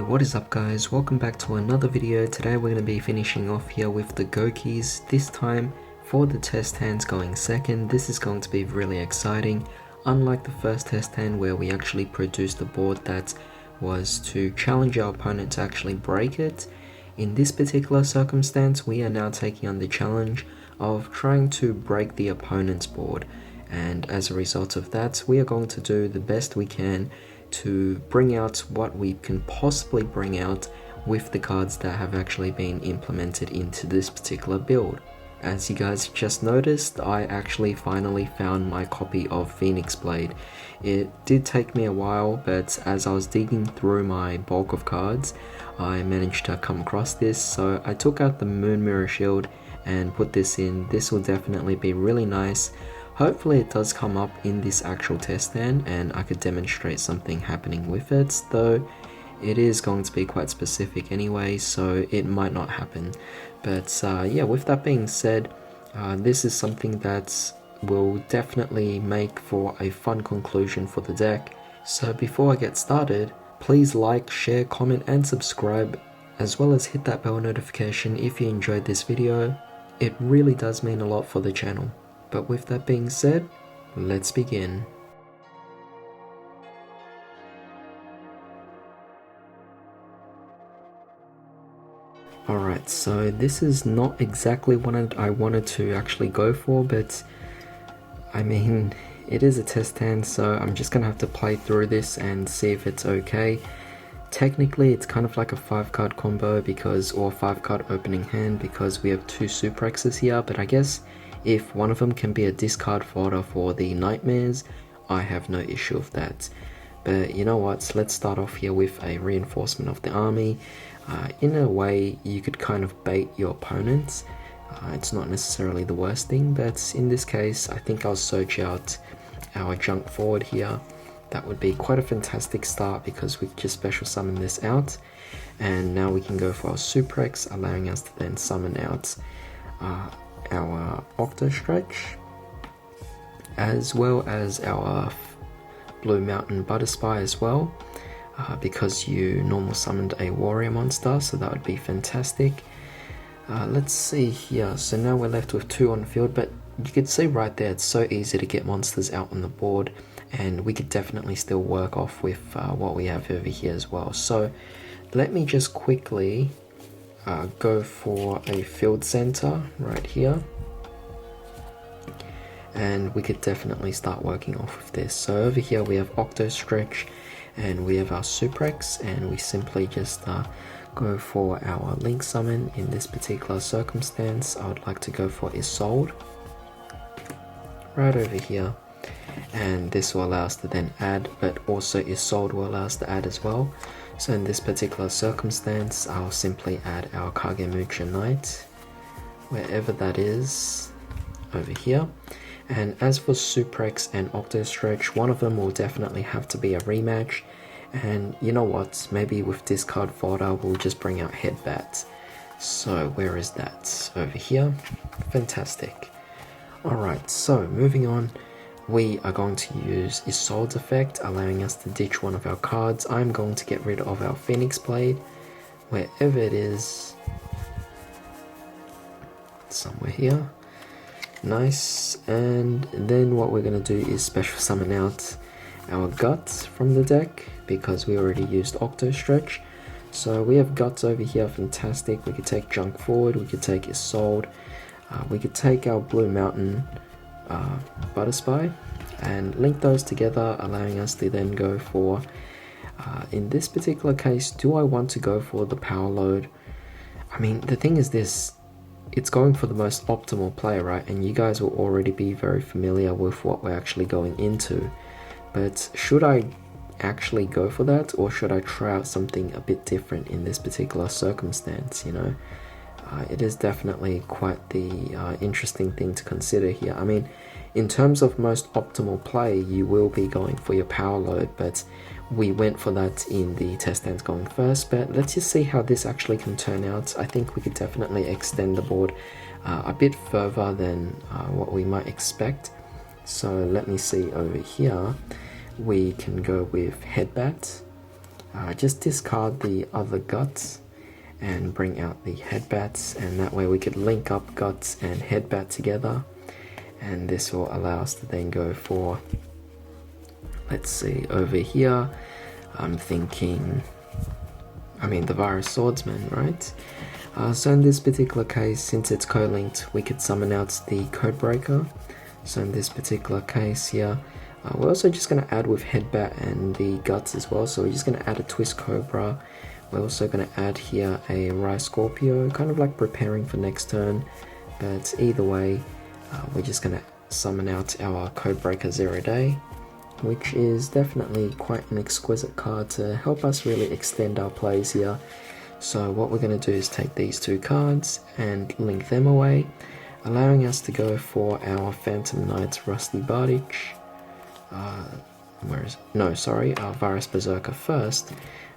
What is up guys, welcome back to another video. Today we're going to be finishing off here with the Goukis, this time for the test hands going second. This is going to be really exciting. Unlike the first test hand where we actually produced a board that was to challenge our opponent to actually break it, in this particular circumstance we are now taking on the challenge of trying to break the opponent's board, and as a result of that we are going to do the best we can to bring out what we can possibly bring out with the cards that have actually been implemented into this particular build. As you guys just noticed, I actually finally found my copy of Phoenix Blade. It did take me a while, but as I was digging through my bulk of cards, I managed to come across this, so I took out the Moon Mirror Shield and put this in. This will definitely be really nice. Hopefully it does come up in this actual test stand and I could demonstrate something happening with it, though it is going to be quite specific anyway, so it might not happen. But yeah, with that being said, this is something that will definitely make for a fun conclusion for the deck. So before I get started, please like, share, comment and subscribe, as well as hit that bell notification if you enjoyed this video. It really does mean a lot for the channel. But with that being said, let's begin. Alright, so this is not exactly what I wanted to actually go for, but I mean, it is a test hand, so I'm just gonna have to play through this and see if it's okay. Technically, it's kind of like a 5-card combo or 5-card opening hand because we have 2 Suprexes here, but I guess if one of them can be a discard fodder for the Nightmares, I have no issue with that. But you know what, let's start off here with a reinforcement of the army. In a way, you could kind of bait your opponents. It's not necessarily the worst thing, but in this case, I think I'll search out our junk forward here. That would be quite a fantastic start because we just special summon this out. And now we can go for our Suprex, allowing us to then summon out our Octo Stretch, as well as our Blue Mountain Butterspy as well, because you normal summoned a warrior monster, so that would be fantastic. Let's see here, so now we're left with 2 on the field, but you can see right there it's so easy to get monsters out on the board, and we could definitely still work off with what we have over here as well. So let me just quickly go for a field center right here, and we could definitely start working off of this. So over here we have Octo Stretch and we have our Suprex, and we simply just go for our Link Summon. In this particular circumstance, I would like to go for Isolde right over here, and this will allow us to then add, but also Isolde will allow us to add as well. So in this particular circumstance, I'll simply add our Kagemucha Knight, wherever that is, over here. And as for Suprex and Octo Stretch, one of them will definitely have to be a rematch. And you know what, maybe with discard fodder, we'll just bring out Headbat. So where is that? Over here. Fantastic. Alright, so moving on. We are going to use Isolde's effect, allowing us to ditch one of our cards. I'm going to get rid of our Phoenix Blade, wherever it is. Somewhere here. Nice. And then what we're going to do is special summon out our Guts from the deck, because we already used Octo Stretch. So we have Guts over here, fantastic. We could take Junk forward, we could take Isolde, we could take our Blue Mountain Butterspy and link those together, allowing us to then go for, in this particular case, do I want to go for the Power Load? I mean, the thing is this, it's going for the most optimal play, right? And you guys will already be very familiar with what we're actually going into. But should I actually go for that, or should I try out something a bit different in this particular circumstance, you know? It is definitely quite the interesting thing to consider here. I mean, in terms of most optimal play, you will be going for your Power Load, but we went for that in the test stands going first. But let's just see how this actually can turn out. I think we could definitely extend the board a bit further than what we might expect. So let me see over here. We can go with Headbat, just discard the other guts and bring out the headbats, and that way we could link up guts and headbat together, and this will allow us to then go for, let's see, over here I'm thinking, the Virus Swordsman, right? So in this particular case, since it's co-linked, we could summon out the Codebreaker. So in this particular case here, we're also just going to add with Headbat and the Guts as well. So we're just going to add a Twist Cobra. We're also going to add here a Rise Scorpio, kind of like preparing for next turn. But either way, we're just going to summon out our Codebreaker 0 Day, which is definitely quite an exquisite card to help us really extend our plays here. So what we're going to do is take these two cards and link them away, allowing us to go for our Phantom Knight's Rusty Bardich. Our Virus Berserker first,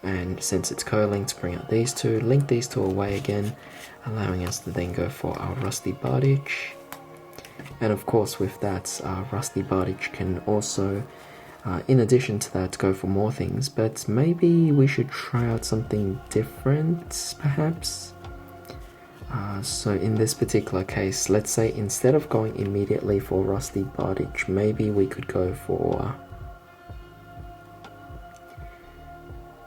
and since it's co-linked, bring out these two, link these two away again, allowing us to then go for our Rusty Bardich. And of course with that, Rusty Bardich can also, in addition to that, go for more things, but maybe we should try out something different, perhaps? So in this particular case, let's say instead of going immediately for Rusty Bardich, maybe we could go for...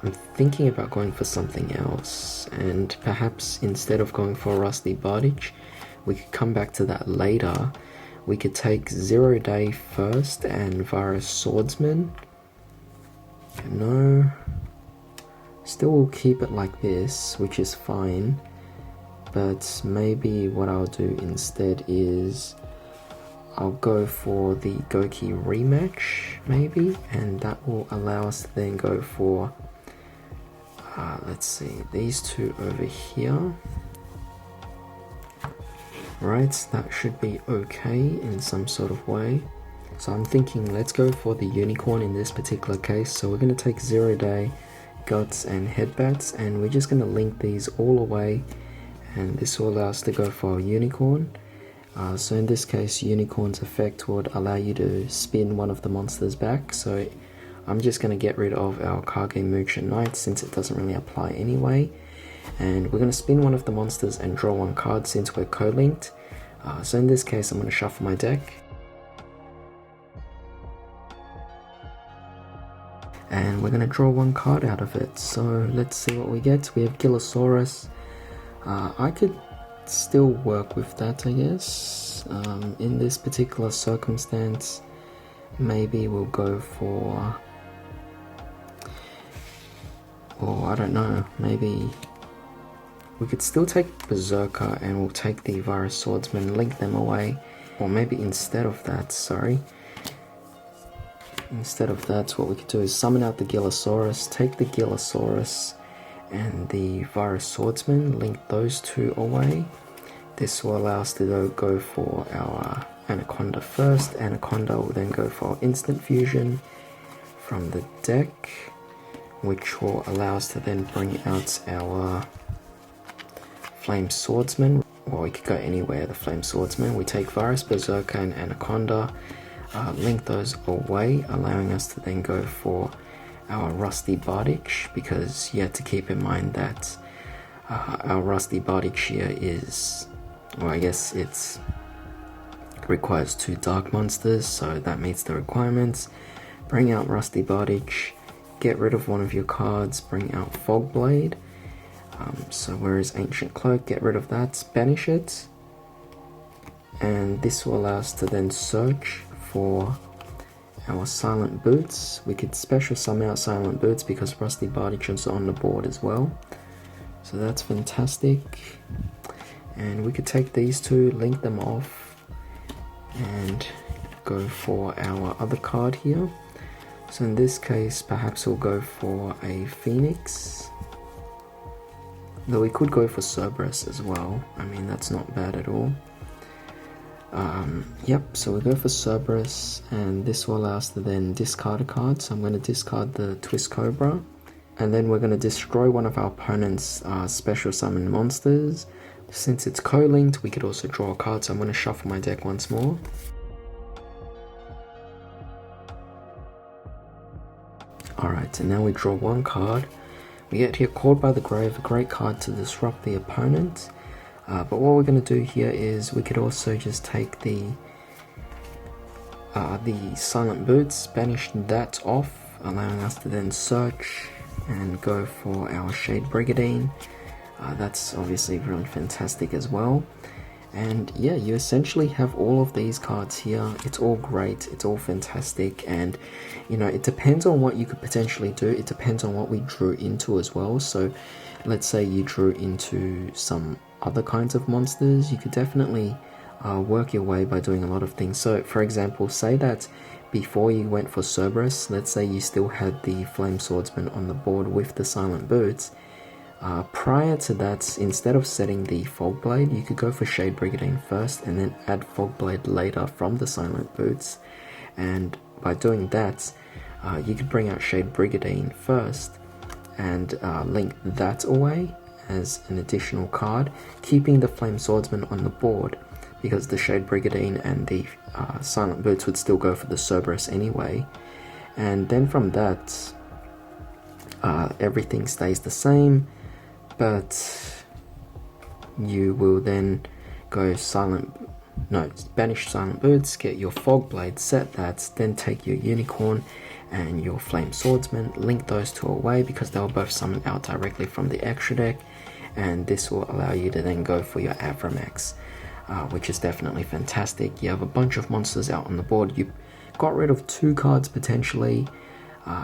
I'm thinking about going for something else, and perhaps instead of going for Rusty Bardich, we could come back to that later. We could take 0 Day first and Virus Swordsman. No. Still we'll keep it like this, which is fine. But maybe what I'll do instead is I'll go for the Gouki rematch, maybe, and that will allow us to then go for, let's see, these two over here. Right, that should be okay in some sort of way. So I'm thinking let's go for the Unicorn in this particular case. So we're going to take 0 Day, Guts and Headbats, and we're just going to link these all away, and this will allow us to go for our Unicorn. So in this case, Unicorn's effect would allow you to spin one of the monsters back, so I'm just going to get rid of our Kage Mugen Knight since it doesn't really apply anyway. And we're going to spin one of the monsters and draw one card since we're co-linked. So in this case, I'm going to shuffle my deck. And we're going to draw one card out of it. So let's see what we get. We have Gillosaurus. I could still work with that, I guess. In this particular circumstance, maybe we'll go for... or I don't know, maybe... we could still take Berserker and we'll take the Virus Swordsman, link them away. Or maybe instead of that, instead of that, what we could do is summon out the Gillosaurus, take the Gillosaurus and the Virus Swordsman, link those two away. This will allow us to go for our Anaconda first. Anaconda will then go for Instant Fusion from the deck, which will allow us to then bring out our Flame Swordsman. Well, we could go anywhere, the Flame Swordsman. We take Virus Berserker and Anaconda, link those away, allowing us to then go for our Rusty Bardich, because you have to keep in mind that our Rusty Bardich here is, well, I guess it requires 2 dark monsters, so that meets the requirements. Bring out Rusty Bardich, get rid of one of your cards, bring out Fogblade. So where is Ancient Cloak? Get rid of that, banish it, and this will allow us to then search for our Silent Boots. We could special summon out Silent Boots because Rusty Bardich is on the board as well, so that's fantastic. And we could take these two, link them off, and go for our other card here. So in this case, perhaps we'll go for a Phoenix. Though we could go for Cerberus as well. I mean, that's not bad at all. Yep, so we go for Cerberus, and this will allow us to then discard a card. So I'm going to discard the Twist Cobra, and then we're going to destroy one of our opponent's special summon monsters. Since it's co-linked, we could also draw a card, so I'm going to shuffle my deck once more. Alright, and now we draw one card. We get here Caught by the Grave, a great card to disrupt the opponent. But what we're going to do here is we could also just take the Silent Boots, banish that off, allowing us to then search and go for our Shade Brigandine. That's obviously really fantastic as well. And yeah, you essentially have all of these cards here. It's all great, it's all fantastic, and you know, it depends on what you could potentially do. It depends on what we drew into as well. So let's say you drew into some other kinds of monsters, you could definitely work your way by doing a lot of things. So for example, say that before you went for Cerberus, let's say you still had the Flame Swordsman on the board with the Silent Boots. Prior to that, instead of setting the Fogblade, you could go for Shade Brigandine first and then add Fogblade later from the Silent Boots. And by doing that, you could bring out Shade Brigandine first and link that away as an additional card, keeping the Flame Swordsman on the board, because the Shade Brigandine and the Silent Boots would still go for the Cerberus anyway. And then from that, everything stays the same, but you will then go banish Silent Boots, get your Fogblade, set that, then take your Unicorn and your Flame Swordsman, link those two away because they'll both summon out directly from the extra deck, and this will allow you to then go for your Avramax, which is definitely fantastic. You have a bunch of monsters out on the board. You got rid of 2 cards potentially,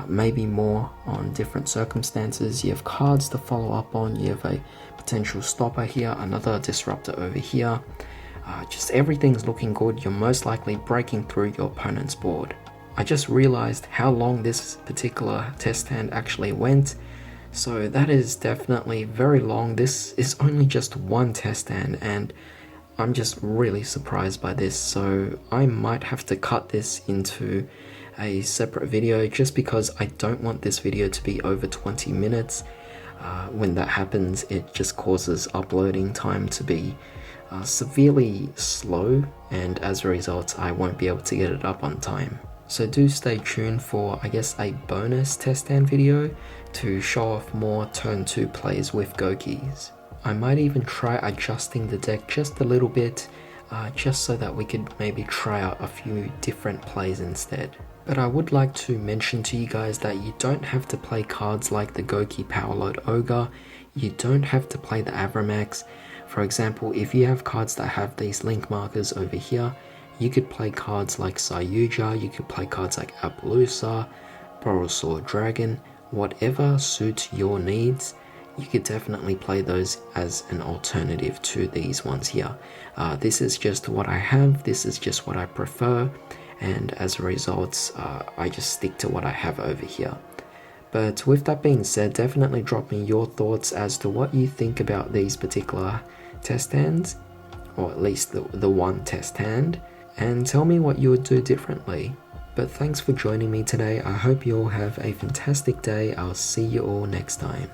maybe more on different circumstances. You have cards to follow up on. You have a potential stopper here, another disruptor over here. Just everything's looking good. You're most likely breaking through your opponent's board. I just realized how long this particular test hand actually went. So that is definitely very long. This is only just one test hand, and I'm just really surprised by this. So I might have to cut this into a separate video just because I don't want this video to be over 20 minutes. When that happens, it just causes uploading time to be severely slow, and as a result I won't be able to get it up on time. So do stay tuned for, I guess, a bonus test hand video to show off more turn 2 plays with Goukis. I might even try adjusting the deck just a little bit, just so that we could maybe try out a few different plays instead. But I would like to mention to you guys that you don't have to play cards like the Gouki Powerload Ogre, you don't have to play the Avramax. For example, if you have cards that have these link markers over here, you could play cards like Yugioh, you could play cards like Appaloosa, Borosaur Dragon, whatever suits your needs. You could definitely play those as an alternative to these ones here. This is just what I have, this is just what I prefer, and as a result, I just stick to what I have over here. But with that being said, definitely drop me your thoughts as to what you think about these particular test hands, or at least the one test hand, and tell me what you would do differently. But thanks for joining me today. I hope you all have a fantastic day. I'll see you all next time.